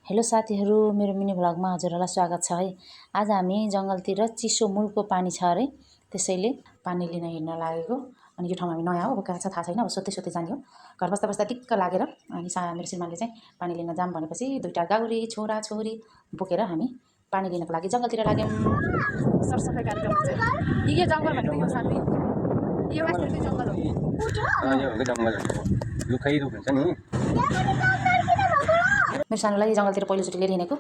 Hello साथीहरू, मेरो mini भ्लगमा हजुरहरूलाई स्वागत छ है। आज हामी जङ्गलतिर चिसो मुलको पानी छ अरे, त्यसैले पानी लिन हिँड्न लागेको। अनि यो ठाउँमा हामी नयाँ हो, अब कहाँ छ थाहा छैन, अब सोध्दै सोध्दै जाने हो। घर बस्दा बस्दा दिक्क लागेर अनि मेरो श्रीमानले चाहिँ पानी लिन जाम भनेपछि दुईटा गाउरी छोरा छोरी बोकेर हामी पानी लिनको लागि जङ्गलतिर लाग्यौँ। सरसफाइ कार्यक्रम हुन्छ। यो जङ्गल भनेको यो साथी, यो वास्तविक जङ्गल हो। यो जङ्गल रुखै रुख हुन्छ नि। मेरो सानोलाई जङ्गलतिर पहिलोचोटि लिएर हिँडेको,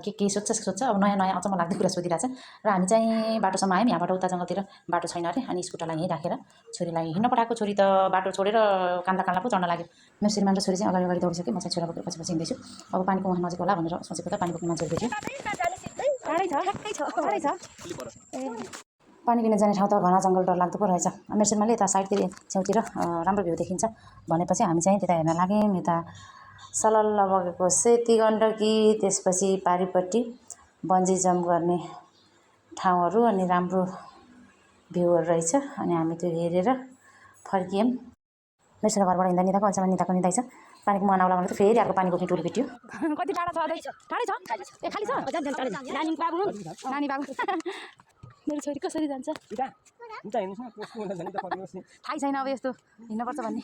के सोध्छ अब नयाँ नयाँ अचम्म लाग्ने कुरा सोधिरहेछ। र हामी चाहिँ बाटोसम्म आयौँ, यहाँबाट उता जङ्गलतिर बाटो छैन अरे। अनि स्कुटरलाई यहीँ राखेर छोरीलाई हिँड्न पठाएको। छोरी त बाटो छोडेर कान्दा पो चढ्न लाग्यो। मेरो श्रीमान र छोरी चाहिँ अगाडि दौडिसक्यो, म चाहिँ छोरा बोकेर पछि हिँड्दैछु। अब पानीको मुहान नजिक होला भनेर सोचेको त पानी बोक्ने मान्छेहरू देख्यो। पानी लिन जाने ठाउँ त घना जङ्गल डरलाग्दो पो रहेछ। मेरो श्रीमानले यता साइडतिर छेउतिर राम्रो भ्यू देखिन्छ भनेपछि हामी चाहिँ त्यता हेर्न लाग्यौँ। यता सलल्ल बगेको सेती गण्डकी, त्यसपछि पारिपट्टि बन्जी जम्प गर्ने ठाउँहरू अनि राम्रो भ्यूहरू रहेछ। अनि हामी त्यो हेरेर फर्कियौँ। मेरो छोरा घरबाट हिँड्दा निदाएको, अहिलेसम्म निदाएकै छ। पानीको मुहान आउला भने त फेरि अर्को पानी बोक्ने टोली भेट्यो। कति टाढा छ? टाढै छ? ए खाली छ? नानी बाबु मेरो छोरी कसरी जान्छ थाहै छैन। अब यस्तो हिँड्नुपर्छ भन्ने।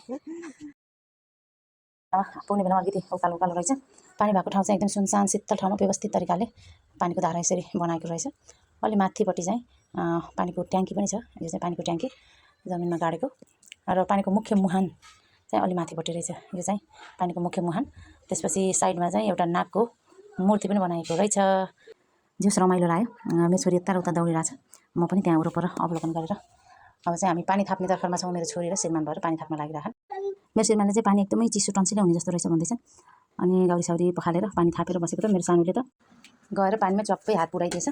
पुग्ने बेलामा अलिकति उकालो रहेछ। पानी भएको ठाउँ चाहिँ एकदम सुनसान शीतल ठाउँमा व्यवस्थित तरिकाले पानीको धारा यसरी बनाएको रहेछ। अलि माथिपट्टि चाहिँ पानीको ट्याङ्की पनि छ। यो चाहिँ पानीको ट्याङ्की जमिनमा गाडेको, र पानीको मुख्य मुहान चाहिँ अलि माथिपट्टि रहेछ। यो चाहिँ पानीको मुख्य मुहान। त्यसपछि साइडमा चाहिँ एउटा नागको मूर्ति पनि बनाएको रहेछ। जिउस रमाइलो लाग्यो। मेरो छोरी यता र उता दौडिरहेछ, म पनि त्यहाँ वरपर अवलोकन गरेर अब चाहिँ हामी पानी थाप्ने तर्खरमा छौँ। मेरो छोरी र श्रीमान भएर पानी थाप्न लागिरहेछन्। मेरो श्रीमानले चाहिँ पानी एकदमै चिसो टन्सिलो हुने जस्तो रहेछ भन्दैछन्। अनि गाउरी पखालेर पानी थापेर बसेको त मेरो सानोले त गएर पानीमा चप्पै हात पुऱ्याइदिएछ।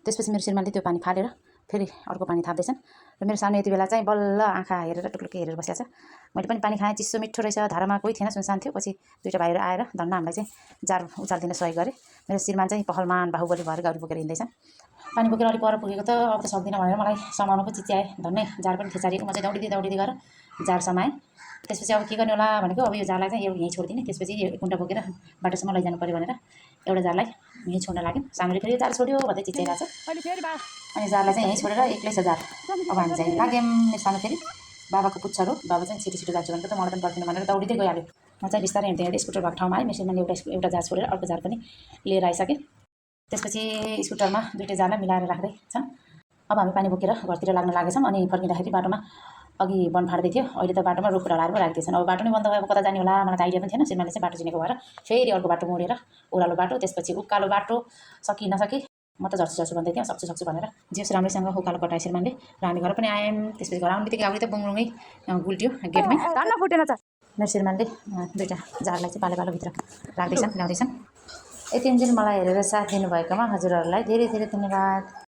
त्यसपछि मेरो श्रीमानले त्यो पानी फालेर फेरि अर्को पानी थाप्दैछन्। र मेरो सानो यति बेला चाहिँ बल्ल आँखा हेरेर टुक्लुक्कै हेरेर बसेको छ। मैले पनि पानी खाएँ, चिसो मिठो रहेछ। धारामा कोही थिएन, सुनसान थियो। पछि दुईवटा भाइहरू आएर धन्न हामीलाई चाहिँ जार उचालिदिन सहयोग गरे। मेरो श्रीमान चाहिँ पहलमान बाहुबली भएर गाउरी बोकेर हिँड्दैछन्। पानी बोकेर अलिक पर पुगेको त अब त सक्दिनँ भनेर मलाई समाउनु पो चिच्याए। धन्नै जार पनि थेचारिएको। म चाहिँ दौडिँदै गएर जार समाएँ। त्यसपछि अब के गर्ने होला भनेको, अब यो जारलाई चाहिँ यहीँ छोडिदिने। त्यसपछि यो कुन्टा बोकेर बाटोसम्म लैजानु पऱ्यो भनेर एउटा जारलाई यहीँ छोड्न लाग्यौँ। सानोले फेरि जार छोड्यो भन्दै चिच्याइरहेको छ। अनि जारलाई चाहिँ यहीँ छोडेर एक्लै छ जार। अब हामी चाहिँ लाग्यौँ। मेरो सानो फेरि बाबाको पुच्छर हो, बाबा चाहिँ छिटो जान्छु भनेको त मलाई पनि पर्खिनु भनेर दौडिँदै गइहाल्यो। म चाहिँ बिस्तारै हिँड्दै स्कुटर भएको ठाउँमा आएँ। मेरो श्रीमानले एउटा जार छोडेर अर्को जार पनि लिएर आइसकेँ। त्यसपछि स्कुटरमा दुईवटा जारलाई मिलाएर राख्दैछन्। अब हामी पानी बोकेर घरतिर लाग्न लागेछौँ। अनि फर्किँदाखेरि बाटोमा अघि वन फाट्दै थियो, अहिले त बाटोमा रुख ढलाएर पो राखिदिएछन्। अब बाटो नै बन्द भयो, कता जाने होला मलाई त आइडिया पनि थिएन। श्रीमानले चाहिँ बाटो चिनेको भएर फेरि अर्को बाटो मोडेर ओह्रालो बाटो, त्यसपछि उकालो बाटो सकि नसकी म त झर्छु भन्दै थिएँ, सक्छु भनेर जिउस राम्रैसँग उकालो कटायो श्रीमानले। र हामी घर पनि आयौँ। त्यसपछि घर आउने बित्तिकै गाउरी त बुङरुङै गुल्ट्यो गेटमै, धन्न फुटेन छ। मेरो श्रीमानले दुईवटा जारलाई चाहिँ पालो भित्र राख्दैछन्, ल्याउँदैछन्। यति इन्जिन मलाई हेरेर साथ दिनुभएकोमा हजुरहरूलाई धेरै धेरै धन्यवाद।